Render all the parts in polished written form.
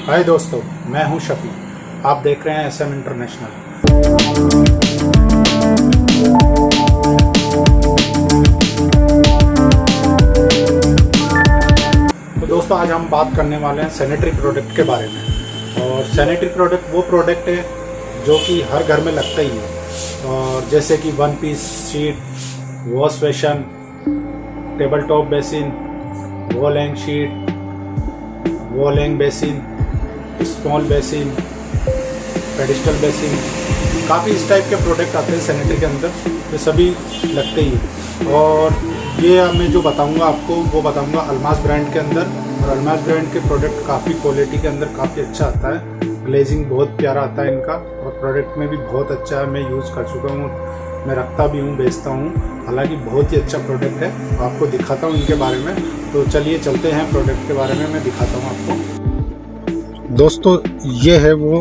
हाय दोस्तों, मैं हूं शफी। आप देख रहे हैं SM इंटरनेशनल। तो दोस्तों, आज हम बात करने वाले हैं सैनिटरी प्रोडक्ट के बारे में। और सैनिटरी प्रोडक्ट वो प्रोडक्ट है जो कि हर घर में लगता ही है। और जैसे कि one piece sheet, wash basin, table top basin, wall hang sheet, wall hang basin, small basin, pedestal basin, काफ़ी इस टाइप के प्रोडक्ट आते हैं सैनिटरी के अंदर, ये सभी लगते ही हैं। और ये मैं जो बताऊंगा आपको वो बताऊंगा अल्मास ब्रांड के अंदर। और अल्मास ब्रांड के प्रोडक्ट काफ़ी क्वालिटी के अंदर काफ़ी अच्छा आता है। ग्लेजिंग बहुत प्यारा आता है इनका, और प्रोडक्ट में भी बहुत अच्छा है। मैं यूज़ कर चुका हूँ, मैं रखता भी हूँ, बेचता हूँ। हालांकि बहुत ही अच्छा प्रोडक्ट है, आपको दिखाता हूँ इनके बारे में। तो चलिए चलते हैं प्रोडक्ट के बारे में, मैं दिखाता हूँ आपको। दोस्तों, ये है वो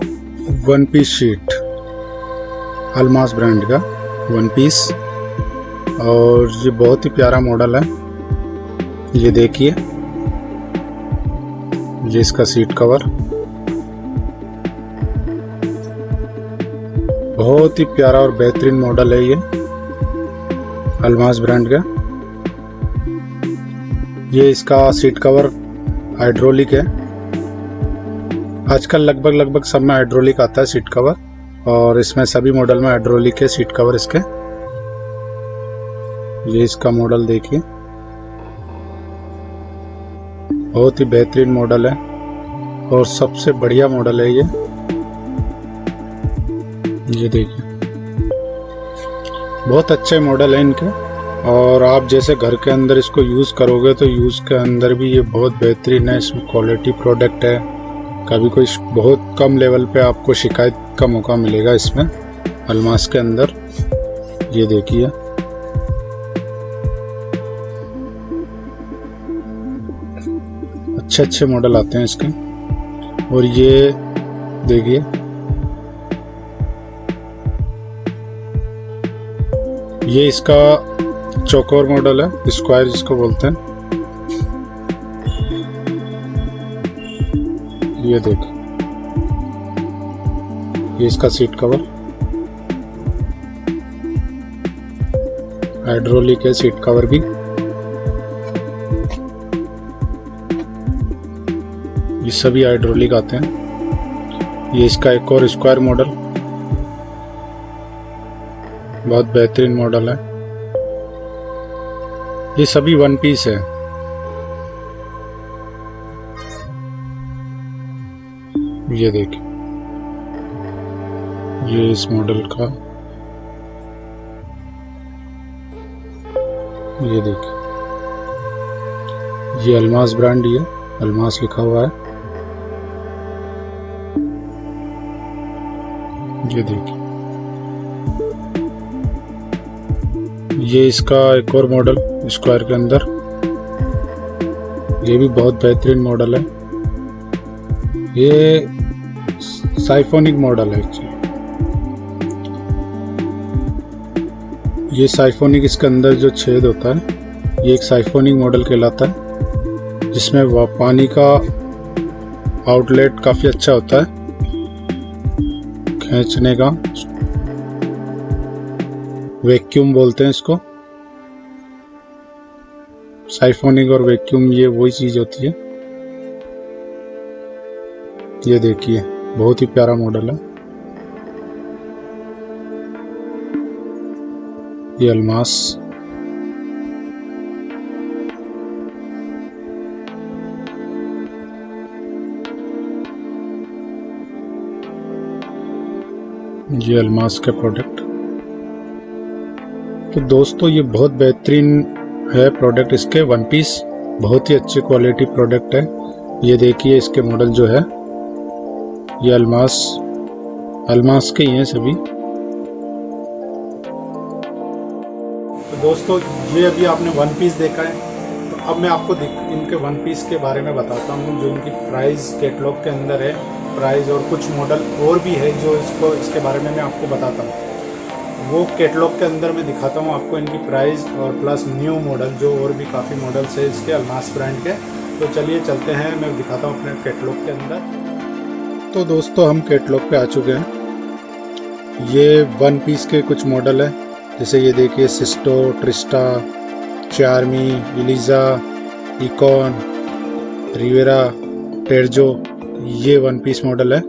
one piece sheet, Almas brand का वन पीस। और ये बहुत ही प्यारा मॉडल है। ये देखिए, ये इसका सीट कवर बहुत ही प्यारा और बेहतरीन मॉडल है। ये अल्मास ब्रांड का। ये इसका सीट कवर हाइड्रोलिक है। आजकल लगभग सब में हाइड्रोलिक आता है सीट कवर, और इसमें सभी मॉडल में हाइड्रोलिक है सीट कवर इसके। ये इसका मॉडल देखिए, बहुत ही बेहतरीन मॉडल है और सबसे बढ़िया मॉडल है ये देखिए, बहुत अच्छे मॉडल है इनके। और आप जैसे घर के अंदर इसको यूज़ करोगे तो यूज़ के अंदर भी ये बहुत बेहतरीन है। इसमें क्वालिटी प्रोडक्ट है। कभी कोई बहुत कम लेवल पे आपको शिकायत का मौका मिलेगा इसमें अल्मास के अंदर। ये देखिए, अच्छे मॉडल आते हैं इसके। और ये देखिए, ये इसका चौकोर मॉडल है, स्क्वायर जिसको बोलते हैं। ये देखिए, ये इसका सीट कवर हाइड्रोलिक है, सीट कवर भी। ये सभी हाइड्रोलिक आते हैं। ये इसका एक और स्क्वायर मॉडल, बहुत बेहतरीन मॉडल है। ये सभी वन पीस है। ये देखिए, ये इस मॉडल का, ये देखिए, ये अल्मास ब्रांड, ये अल्मास लिखा हुआ है। ये देखिए, ये इसका एक और मॉडल स्क्वायर के अंदर, ये भी बहुत बेहतरीन मॉडल है। ये साइफोनिक मॉडल है। ये साइफोनिक, इसके अंदर जो छेद होता है ये एक साइफोनिक मॉडल कहलाता है, जिसमें पानी का आउटलेट काफ़ी अच्छा होता है खींचने का। वैक्यूम बोलते हैं इसको। साइफोनिक और वैक्यूम ये वही चीज़ होती है। ये देखिए, बहुत ही प्यारा मॉडल है ये अल्मास। ये अल्मास के प्रोडक्ट। तो दोस्तों, ये बहुत बेहतरीन है प्रोडक्ट इसके, वन पीस बहुत ही अच्छी क्वालिटी प्रोडक्ट है। ये देखिए, इसके मॉडल जो है ये अल्मास के ही हैं सभी। तो दोस्तों, ये अभी आपने वन पीस देखा है, तो अब मैं आपको इनके वन पीस के बारे में बताता हूँ, जो इनकी प्राइस कैटलॉग के अंदर है। प्राइस और कुछ मॉडल और भी है जो इसके बारे में मैं आपको बताता हूँ। वो कैटलॉग के अंदर मैं दिखाता हूँ आपको इनकी प्राइस, और प्लस न्यू मॉडल जो और भी काफ़ी मॉडल्स है इसके अल्मास ब्रांड के। तो चलिए चलते हैं, मैं दिखाता हूँ अपने कैटलॉग के अंदर। तो दोस्तों हम कैटलॉग पे आ चुके हैं। ये वन पीस के कुछ मॉडल है, जैसे ये देखिए सिस्टो, ट्रिस्टा, चार्मी, इलिजा, इकॉन, रिवेरा, टेरजो, ये वन पीस मॉडल है।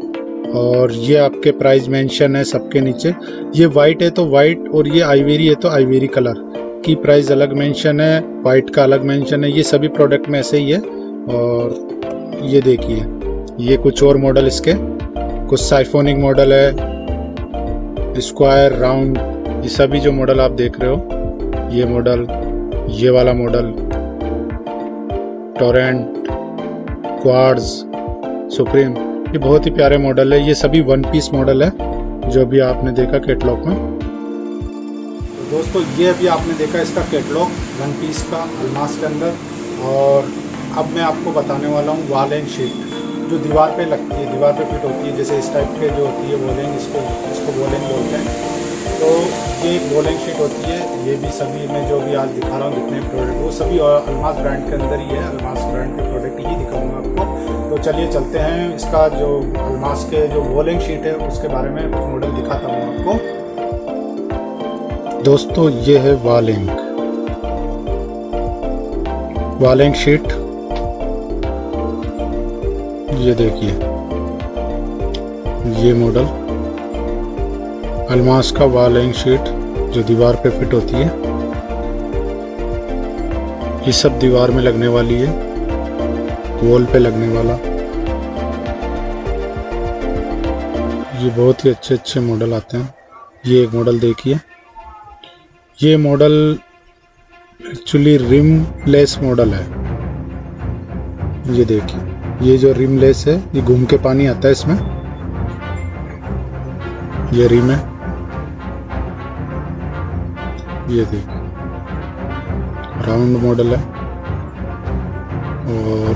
और ये आपके प्राइस मेंशन है सबके नीचे। ये वाइट है तो वाइट, और ये आइवेरी है तो आइवेरी कलर की प्राइस अलग मेंशन है, वाइट का अलग मेंशन है। ये सभी प्रोडक्ट में ऐसे ही है। और ये देखिए ये कुछ और मॉडल इसके, कुछ साइफोनिक मॉडल है, स्क्वायर, राउंड, ये सभी जो मॉडल आप देख रहे हो, ये मॉडल, ये वाला मॉडल, टोरेंट, क्वार्ट्ज, सुप्रीम, ये बहुत ही प्यारे मॉडल है। ये सभी वन पीस मॉडल है जो अभी आपने देखा कैटलॉग में। तो दोस्तों ये अभी आपने देखा इसका कैटलॉग वन पीस का अल्मास के अंदर। और अब मैं आपको बताने वाला हूँ वॉल शीट, जो दीवार पे लगती है, दीवार पे फिट होती है, जैसे इस टाइप के जो होती है वॉलिंग, इसको वॉलिंग बोलते हैं। तो ये एक वॉलिंग शीट होती है। ये भी सभी मैं जो भी आज दिखा रहा हूँ जितने प्रोडक्ट, वो सभी अल्मास ब्रांड के अंदर ही है। अल्मास ब्रांड के प्रोडक्ट ही दिखाऊंगा आपको। तो चलिए चलते हैं, इसका जो अल्मास के जो वॉलिंग शीट है उसके बारे में कुछ मॉडल दिखाता हूँ आपको। दोस्तों ये है वॉलिंग शीट। ये देखिए ये मॉडल अल्मास का वॉलिंग शीट जो दीवार पे फिट होती है। ये सब दीवार में लगने वाली है, वॉल पे लगने वाला। ये बहुत ही अच्छे अच्छे मॉडल आते हैं। ये एक मॉडल देखिए, ये मॉडल एक्चुअली रिमलेस मॉडल है। ये देखिए ये जो रिमलेस है, ये घूम के पानी आता है इसमें। ये रिम है, ये देखिए राउंड मॉडल है। और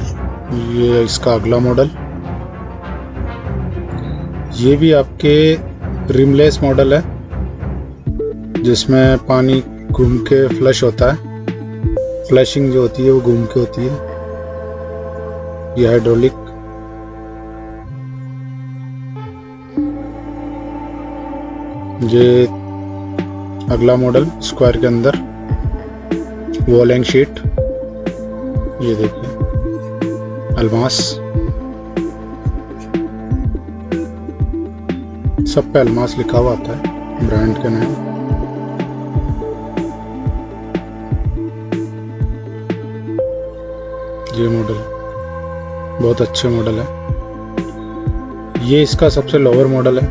ये इसका अगला मॉडल, ये भी आपके रिमलेस मॉडल है, जिसमें पानी घूम के फ्लश होता है। फ्लशिंग जो होती है वो घूम के होती है। ये हाइड्रोलिक। ये अगला मॉडल स्क्वायर के अंदर वॉलिंग शीट। ये देखिए अल्मास, सब पे अल्मास लिखा हुआ आता है ब्रांड के नाम। ये मॉडल बहुत अच्छे मॉडल है। ये इसका सबसे लोअर मॉडल है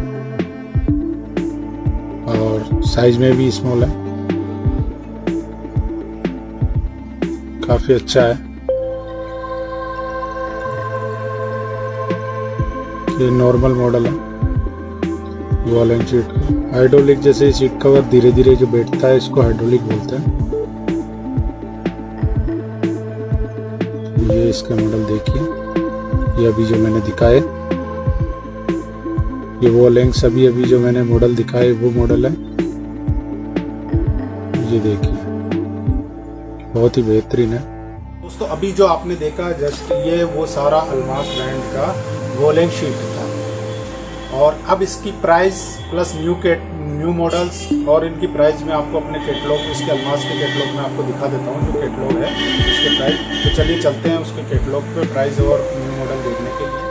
और साइज में भी स्मॉल है, काफी अच्छा है। ये नॉर्मल मॉडल है वॉलिंग शीट का। हाइड्रोलिक, जैसे सीट कवर धीरे धीरे जो बैठता है इसको हाइड्रोलिक बोलते हैं। ये इसका मॉडल देखिए, ये अभी जो मैंने दिखाए, ये वॉलिंग सभी अभी जो मैंने मॉडल दिखाए वो मॉडल है। ये देखिए बहुत ही बेहतरीन है। दोस्तों अभी जो आपने देखा जस्ट, ये वो सारा अल्मास ब्रांड का वॉलिंग शीट था। और अब इसकी प्राइस प्लस न्यू मॉडल्स और इनकी प्राइस मैं आपको अपने कैटलॉग, इसके अल्मास के कैटलॉग में आपको दिखा देता हूँ, जो कैटलॉग है इसके प्राइस। तो चलिए चलते हैं उसके कैटलॉग पे प्राइस और न्यू मॉडल देखने के लिए।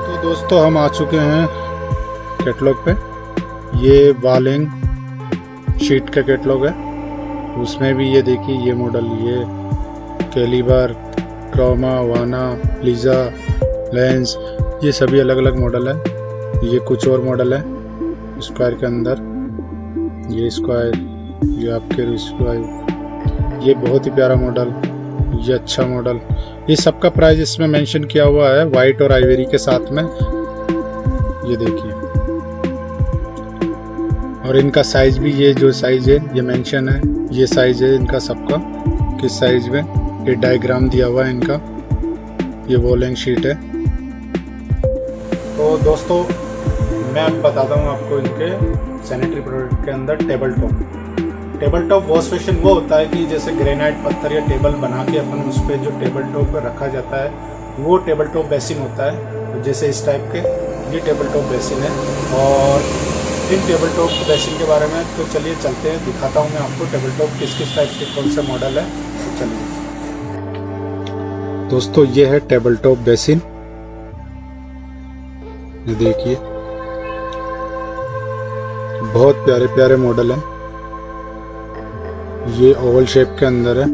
तो दोस्तों हम आ चुके हैं कैटलॉग पे। ये वॉलिंग शीट का कैटलॉग है। उसमें भी ये देखिए ये मॉडल, ये कैलिबर, क्रोमा, वाना, लीजा, लेंस, ये सभी अलग अलग मॉडल है। ये कुछ और मॉडल है स्क्वायर के अंदर। ये स्क्वायर, ये आपके स्क्वायर, ये बहुत ही प्यारा मॉडल, ये अच्छा मॉडल। ये सबका प्राइस इसमें मेंशन किया हुआ है वाइट और आइवरी के साथ में। ये देखिए, और इनका साइज भी, ये जो साइज है ये मेंशन है, ये साइज है इनका सबका, किस साइज में। ये डायग्राम दिया हुआ है इनका। ये वॉलिंग शीट है। तो दोस्तों मैं अब बताता हूँ आपको इनके सैनिटरी प्रोडक्ट के अंदर टेबल टॉप वॉश बेसिन वो होता है कि जैसे ग्रेनाइट पत्थर या टेबल बना के अपन उस पर जो टेबल टॉप पर रखा जाता है वो टेबल टॉप बेसिन होता है। जैसे इस टाइप के ये टेबल टॉप बेसिन है। और इन टेबल टॉप बेसिन के बारे में तो चलिए चलते हैं, दिखाता हूँ मैं आपको टेबल टॉप किस किस टाइप के कौन से मॉडल है। तो चलिए दोस्तों, ये है टेबल टॉप बेसिन। ये देखिए, बहुत प्यारे प्यारे मॉडल हैं। ये ओवल शेप के अंदर है।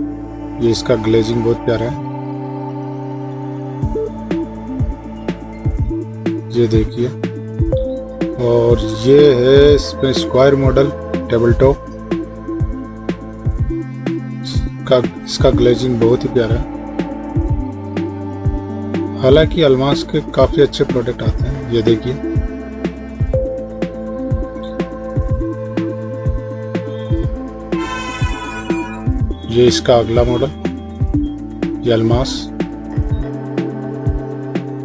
ये इसका ग्लेजिंग बहुत प्यारा है। ये देखिए, और ये है इसमें स्क्वायर मॉडल टेबल टॉप का। इसका ग्लेजिंग बहुत ही प्यारा है। हालांकि अल्मास के काफी अच्छे प्रोडक्ट आते हैं। ये देखिए, ये इसका अगला मॉडल, ये अल्मास।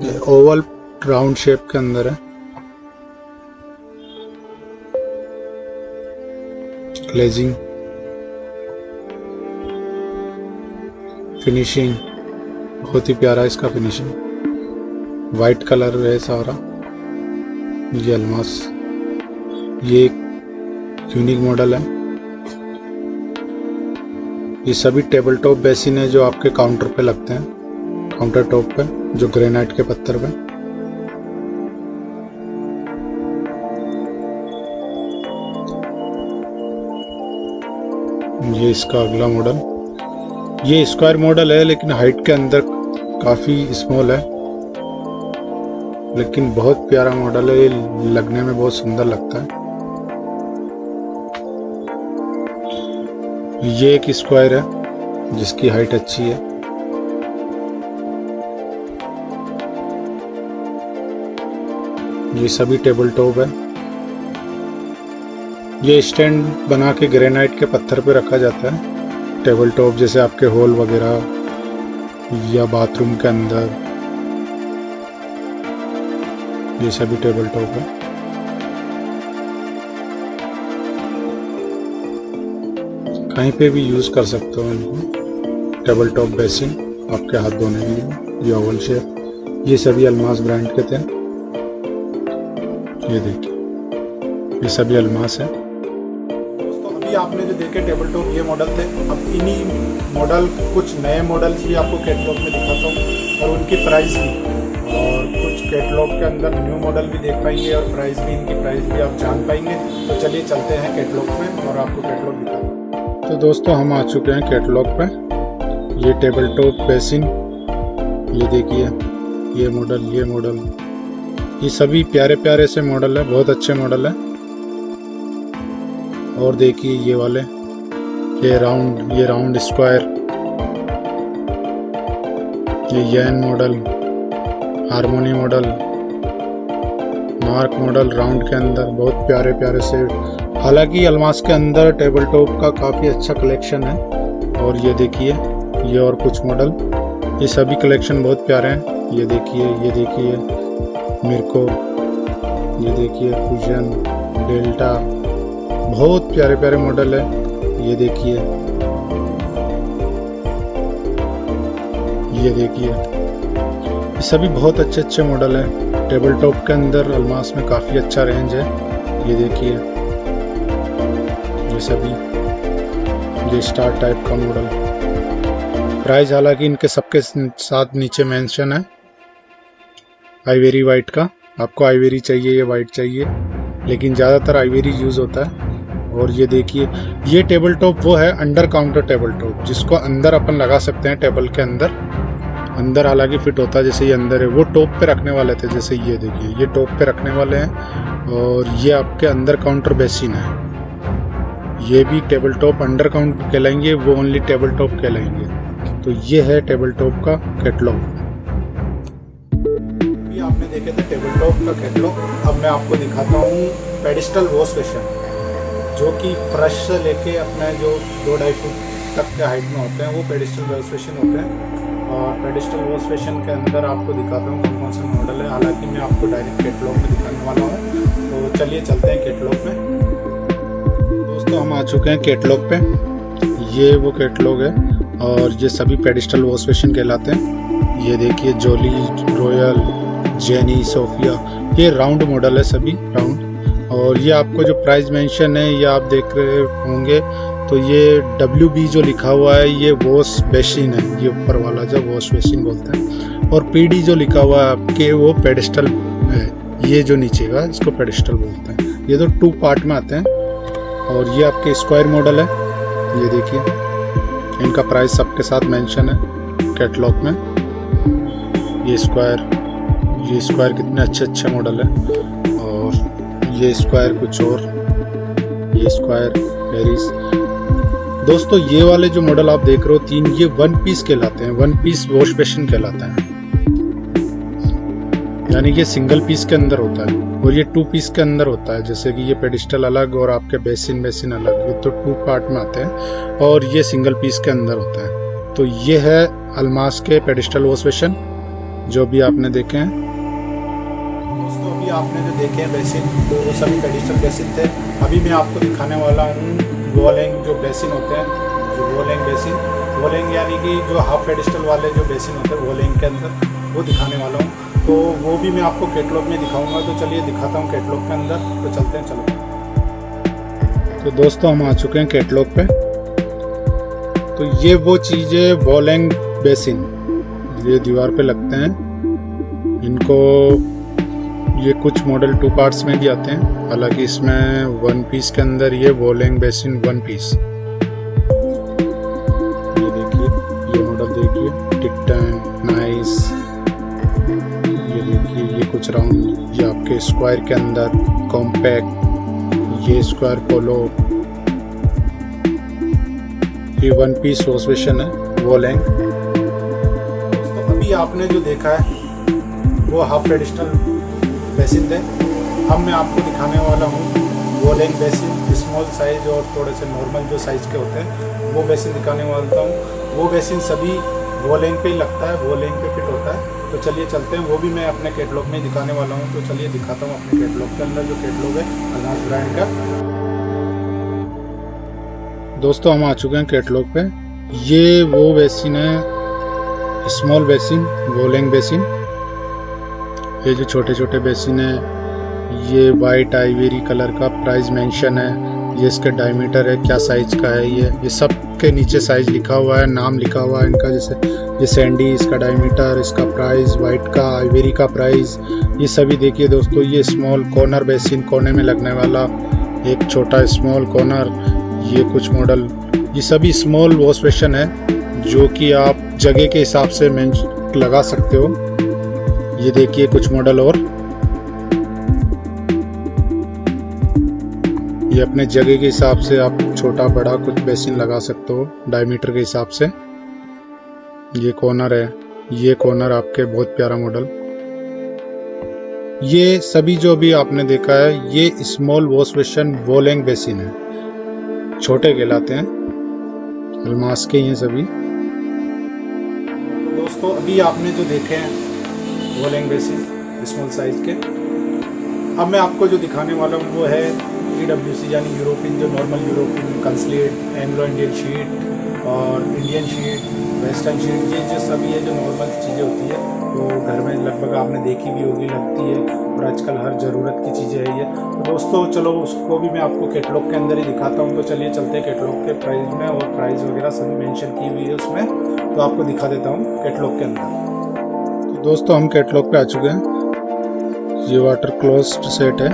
ये ओवल राउंड शेप के अंदर है। ग्लेजिंग, फिनिशिंग बहुत ही प्यारा है इसका फिनिशिंग। वाइट कलर है सारा। ये अल्मास, ये एक यूनिक मॉडल है। ये सभी टेबल टॉप बेसिन है जो आपके काउंटर पे लगते हैं, काउंटर टॉप पे, जो ग्रेनाइट के पत्थर पे। ये इसका अगला मॉडल, ये स्क्वायर मॉडल है लेकिन हाइट के अंदर काफी स्मॉल है, लेकिन बहुत प्यारा मॉडल है। ये लगने में बहुत सुंदर लगता है। ये एक स्क्वायर है जिसकी हाइट अच्छी है। ये सभी टेबल टॉप है। ये स्टैंड बना के ग्रेनाइट के पत्थर पे रखा जाता है। टेबल टॉप जैसे आपके हॉल वगैरह या बाथरूम के अंदर, ये सभी टेबल टॉप है। कहीं पे भी यूज़ कर सकते हो इनको। टेबल टॉप बेसिन आपके हाथ धोने के लिए। ये ओवल शेप, ये सभी अल्मास ब्रांड के थे। ये देखिए, ये सभी अल्मास है। दोस्तों, अभी आपने जो देखे टेबल टॉप ये मॉडल थे। अब इन्हीं मॉडल कुछ नए मॉडल्स भी आपको कैटलॉग में दिखाता हूँ और उनकी प्राइस भी, और कुछ कैटलॉग के अंदर न्यू मॉडल भी देख पाएंगे और प्राइस भी, इनकी प्राइस भी आप जान पाएंगे। तो चलिए चलते हैं कैटलॉग में और आपको कैटलॉग दिखाता हूँ। तो दोस्तों, हम आ चुके हैं कैटलॉग पे। ये टेबल टॉप बेसिन, ये देखिए, ये मॉडल, ये सभी प्यारे प्यारे से मॉडल है, बहुत अच्छे मॉडल है। और देखिए ये वाले, ये राउंड स्क्वायर, ये यैन model, harmony model, mark model round के अंदर, बहुत प्यारे प्यारे से। हालांकि अल्मास के अंदर टेबल टॉप का काफ़ी अच्छा कलेक्शन है। और ये देखिए, ये और कुछ मॉडल, ये सभी कलेक्शन बहुत प्यारे हैं। ये देखिए मिर्को, ये देखिए फ्यूजन, डेल्टा, बहुत प्यारे प्यारे मॉडल है। ये देखिए, ये सभी बहुत अच्छे अच्छे मॉडल हैं। टेबल टॉप के अंदर अल्मास में काफ़ी अच्छा रेंज है। ये देखिए, ये सभी, ये स्टार टाइप का मॉडल। प्राइस हालांकि इनके सबके साथ नीचे मेंशन है आइवेरी वाइट का। आपको आइवेरी चाहिए या वाइट चाहिए, लेकिन ज़्यादातर आइवेरी यूज़ होता है। और ये देखिए, ये टेबल टॉप वो है अंडर काउंटर टेबल टॉप, जिसको अंदर अपन लगा सकते हैं टेबल के अंदर हालांकि फिट होता है। जैसे ये अंदर है, वो टॉप पे रखने वाले थे। जैसे ये देखिए, ये टॉप पे रखने वाले हैं। और ये आपके अंदर काउंटर बेसिन है। ये भी टेबल टॉप अंडर काउंटर कहलाएंगे, वो ओनली टेबल टॉप कहलाएंगे। तो ये है टेबल टॉप का कैटलॉग। अभी आपने देखे थे टेबल टॉप का कैटलॉग। अब मैं आपको दिखाता हूँ पेडिस्टल वॉश बेसिन, जो कि फ्रश से लेके अपने जो 2-2.5 फुट तक के हाइट में होते हैं, वो पेडिस्टल वॉश बेसिन होते हैं। और पेडिस्टल वॉश बेसिन के अंदर आपको दिखाता हूँ कौन कौन से मॉडल है। हालांकि मैं आपको डायरेक्ट कैटलॉग में दिखाने वाला हूँ। तो चलिए चलते हैं कैटलॉग में। दोस्तों, हम आ चुके हैं कैटलॉग पे। ये वो कैटलॉग है और ये सभी पेडिस्टल वॉश बेसिन कहलाते हैं। ये देखिए, जॉली, रॉयल, जेनी, सोफिया, ये राउंड मॉडल है, सभी राउंड। और ये आपको जो प्राइस मेंशन है ये आप देख रहे होंगे, तो ये WB जो लिखा हुआ है ये वॉश बेसिन है, ये ऊपर वाला जो वॉश बेसिन बोलते हैं। और PD जो लिखा हुआ है आपके वो पेडिस्टल है, ये जो नीचे का इसको पेडिस्टल बोलते हैं। ये तो 2 पार्ट में आते हैं। और ये आपके स्क्वायर मॉडल है, ये देखिए इनका प्राइस सबके साथ मेंशन है कैटलॉग में। ये स्क्वायर कितने अच्छे मॉडल है। और ये स्क्वायर कुछ और, ये स्क्वायर पेरिस। दोस्तों ये वाले जो मॉडल आप देख रहे हो 3, ये 1 पीस कहलाते हैं, 1 पीस वॉश बेसिन कहलाता है, यानी कि सिंगल पीस के अंदर होता है। और ये 2 पीस के अंदर होता है, जैसे कि ये पेडिस्टल अलग और आपके बेसिन अलग, ये तो 2 पार्ट में आते हैं। और ये सिंगल पीस के अंदर होता है। तो ये है अल्मास के पेडिस्टल वॉश बेसिन जो भी आपने देखे हैं। दोस्तों अभी आपने जो देखे हैं बेसिन, वो सभी पेडिस्टल बेसिन थे। अभी मैं आपको दिखाने वाला हूँ वॉलिंग जो बेसिन होते हैं, जो वॉलिंग बेसिन, वॉलिंग यानी कि जो हाफ पेडिस्टल वाले जो बेसिन होते हैं वॉलिंग के अंदर, वो दिखाने वाला हूँ। तो वो भी मैं आपको कैटलॉग में दिखाऊंगा। तो चलिए दिखाता हूँ कैटलॉग के अंदर, तो चलते हैं, चलो। तो दोस्तों हम आ चुके हैं कैटलॉग पे। तो ये वो चीज़ें वॉलिंग बेसिन, ये दीवार पे लगते हैं इनको। ये कुछ मॉडल 2 पार्ट्स में भी आते हैं, हालांकि इसमें 1 पीस के अंदर ये वॉलिंग बेसिन 1 पीस। ये देखिए, ये मॉडल देखिए, टिकटन, नाइस। ये देखिए, ये कुछ राउंड, ये आपके स्क्वायर के अंदर कॉम्पैक्ट, ये स्क्वायर पोलो, ये 1 पीस वॉश बेसिन है वॉलिंग। तो अभी आपने जो देखा है वो हाफ पेडिस्टल बेसिन थे। अब मैं आपको दिखाने वाला हूँ वॉलिंग बेसिन, स्मॉल साइज और थोड़े से नॉर्मल जो साइज के होते हैं वो बेसिन दिखाने वाला हूँ। वो बेसिन सभी वॉलिंग पे ही लगता है, वॉलिंग पे फिट होता है। तो चलिए चलते हैं, वो भी मैं अपने कैटलॉग में दिखाने वाला हूँ। तो चलिए दिखाता हूँ अपने कैटलॉग के अंदर, जो कैटलॉग है अल्मास ब्रांड का। दोस्तों हम आ चुके हैं कैटलॉग पे। ये वो बेसिन है, स्मॉल बेसिन, वॉलिंग बेसिन। ये जो छोटे छोटे बेसिन है, ये वाइट आइवरी कलर का प्राइस मेंशन है। ये इसके डायमीटर है, क्या साइज का है, ये सब के नीचे साइज लिखा हुआ है, नाम लिखा हुआ है इनका। जैसे ये सैंडी, इसका डायमीटर, इसका प्राइस, वाइट का, आइवरी का प्राइस, ये सभी देखिए दोस्तों। ये स्मॉल कॉर्नर बेसिन, कोने में लगने वाला एक छोटा स्मॉल कॉर्नर, ये कुछ मॉडल, ये सभी स्मॉल वॉश बेसिन है जो कि आप जगह के हिसाब से लगा सकते हो। ये देखिए कुछ मॉडल और, ये अपने जगह के हिसाब से आप छोटा बड़ा कुछ बेसिन लगा सकते हो डायमीटर के हिसाब से। ये कॉर्नर है, ये कॉर्नर आपके बहुत प्यारा मॉडल। ये सभी जो भी आपने देखा है ये स्मॉल वॉश बेसिन वॉलिंग बेसिन है, छोटे कहलाते हैं, अल्मास के ये सभी। दोस्तों अभी आपने जो देखे हैं वॉलिंग बेसिन स्मॉल साइज के, अब मैं आपको जो दिखाने वाला हूँ वो है EWC यानी यूरोपियन, जो normal European closet, Anglo Indian seat और इंडियन शीट, वेस्टर्न शीट, ये जो सभी है जो नॉर्मल चीज़ें होती है वो घर में लगभग आपने देखी भी होगी, लगती है और आजकल हर ज़रूरत की चीज़ें है ये। तो दोस्तों चलो उसको भी मैं आपको कैटलॉग के अंदर ही दिखाता हूँ। तो चलिए चलते हैं कैटलॉग के प्राइस में, और प्राइस वगैरह सभी मेंशन की हुई है उसमें, तो आपको दिखा देता हूँ कैटलॉग के अंदर। तो दोस्तों हम कैटलॉग पे आ चुके हैं। ये वाटर क्लोज्ड सेट है,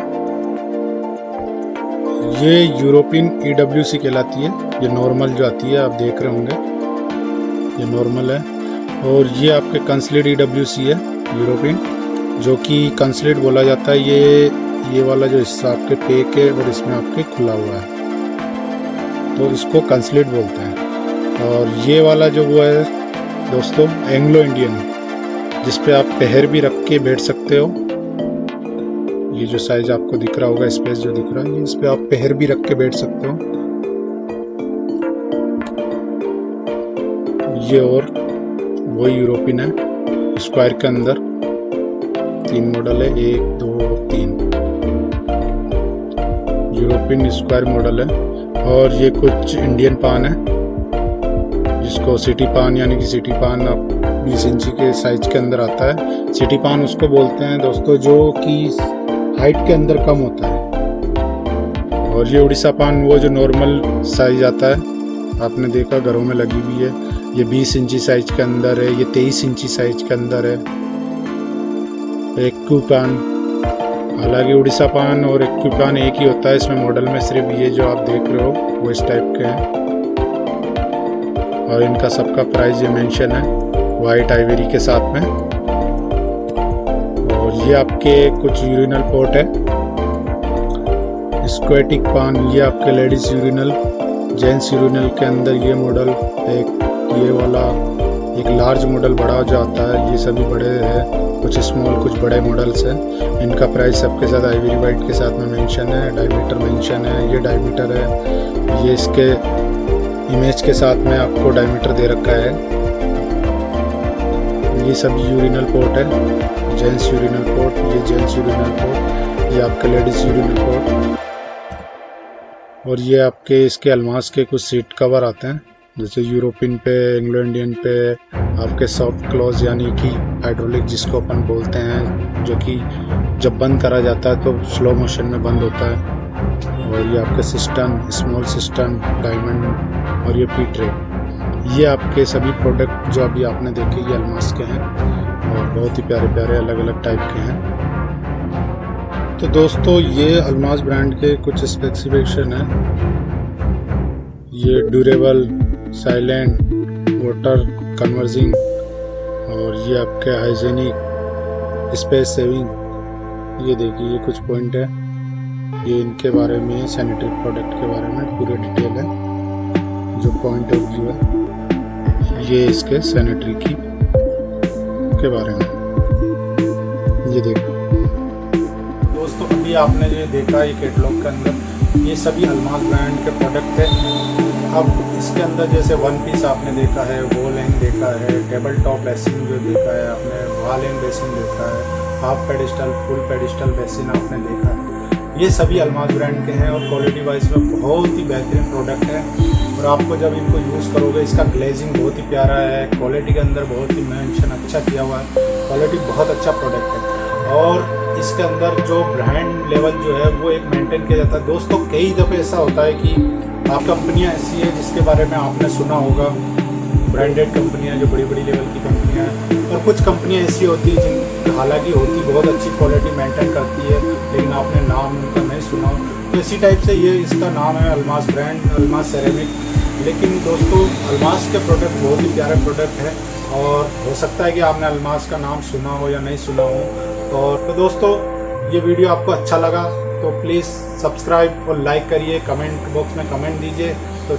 ये यूरोपियन EWC कहलाती है। ये नॉर्मल जो आती है आप देख रहे होंगे, ये नॉर्मल है। और ये आपके कंसलेट EWC है यूरोपियन, जो कि कंसलेट बोला जाता है। ये वाला जो हिस्सा आपके पेक है और इसमें आपके खुला हुआ है, तो इसको कंसलेट बोलते हैं। और ये वाला जो वो है दोस्तों एंग्लो इंडियन, जिस पे आप पैर भी रख के बैठ सकते हो। ये जो साइज आपको दिख रहा होगा, स्पेस जो दिख रहा है, इस पे आप पैर भी रख के बैठ सकते हो। ये और वो यूरोपियन है, स्क्वायर के अंदर 3 मॉडल है, 1, 2, 3 यूरोपियन स्क्वायर मॉडल है। और ये कुछ इंडियन पान है, जिसको सिटी पान यानी कि सिटी पान आप 20 इंची के साइज के अंदर आता है। सिटी पान उसको बोलते हैं दोस्तों जो कि हाइट के अंदर कम होता है। और ये उड़ीसा पान वो जो नॉर्मल साइज आता है, आपने देखा घरों में लगी हुई है। ये 20 इंची साइज के अंदर है, ये 23 इंची साइज के अंदर है। एक्यू पान, हालांकि उड़ीसा पान और एक्यू पान एक ही होता है, इसमें मॉडल में सिर्फ ये जो आप देख रहे हो वो इस टाइप के हैं। और इनका सबका प्राइस ये मेंशन है वाइट आइवरी के साथ में। और ये आपके कुछ यूरिनल पोर्ट है। स्क्वेटिक पान, ये आपके लेडीज यूरिनल, जेंट्स यूरिनल के अंदर ये मॉडल, एक ये वाला, एक लार्ज मॉडल बड़ा जो आता है, ये सभी बड़े हैं, कुछ स्मॉल कुछ बड़े मॉडल्स हैं। इनका प्राइस सबके साथ आइवरी वाइट के साथ में मेंशन है। डायमीटर मेंशन है, ये डायमीटर है, ये इसके इमेज के साथ में आपको डायमीटर दे रखा है। ये सब यूरिनल पोर्ट है, जेंट्स यूरिनल पोर्ट, ये जेंट्स यूरिनल पोर्ट, ये आपके लेडीज यूरिनल पोर्ट। और ये आपके इसके अलमास के कुछ सीट कवर आते हैं, जैसे यूरोपियन पे, एंग्लो इंडियन पे आपके सॉफ्ट क्लोज यानी कि हाइड्रोलिक जिसको अपन बोलते हैं, जो कि जब बंद करा जाता है तो स्लो मोशन में बंद होता है। और ये आपके सिस्टम, स्मॉल सिस्टम, डायमंड और ये पी ट्रे, ये आपके सभी प्रोडक्ट जो अभी आपने देखे ये अलमास के हैं और बहुत ही प्यारे प्यारे अलग अलग टाइप के हैं। तो दोस्तों ये अलमास ब्रांड के कुछ स्पेसिफिकेशन है। ये ड्यूरेबल, साइलेंट, वाटर कन्वर्जिंग, और ये आपके हाइजेनिक, स्पेस सेविंग। ये देखिए ये कुछ पॉइंट है, ये इनके बारे में, सैनिटरी प्रोडक्ट के बारे में पूरी डिटेल है, जो पॉइंट ऑफ व्यू है ये इसके सैनिटरी की के बारे में। ये देखो दोस्तों, अभी आपने ये देखा ये कैटलॉग के अंदर ये सभी अलमास ब्रांड के प्रोडक्ट है। अब इसके अंदर जैसे वन पीस आपने देखा है, वॉल हैंग देखा है, टेबल टॉप बेसिन जो देखा है आपने, वॉल हैंग बेसिन देखा है, half pedestal, full pedestal basin आपने देखा है। ये सभी अलमास ब्रांड के हैं और क्वालिटी वाइज में बहुत ही बेहतरीन प्रोडक्ट है। और आपको जब इनको यूज़ करोगे, इसका ग्लेजिंग बहुत ही प्यारा है, क्वालिटी के अंदर बहुत ही मेंशन अच्छा किया हुआ है, क्वालिटी बहुत अच्छा प्रोडक्ट है। और इसके अंदर जो ब्रांड लेवल जो है वो एक मेंटेन किया जाता है। दोस्तों कई दफ़े ऐसा होता है कि आप कंपनियां ऐसी है जिसके बारे में आपने सुना होगा, ब्रांडेड कंपनियां जो बड़ी बड़ी लेवल की कंपनियां हैं, और कुछ कंपनियां ऐसी होती हैं जिन हालांकि होती बहुत अच्छी क्वालिटी मेंटेन करती है, लेकिन आपने नाम उनका नहीं सुना। तो इसी टाइप से ये इसका नाम है अलमास ब्रांड, अलमास सेरेमिक। लेकिन दोस्तों अलमास के प्रोडक्ट बहुत ही प्यारे प्रोडक्ट है और हो सकता है कि आपने अलमास का नाम सुना हो या नहीं सुना हो। और तो दोस्तों ये वीडियो आपको अच्छा लगा तो प्लीज़ सब्सक्राइब और लाइक करिए, कमेंट बॉक्स में कमेंट दीजिए। तो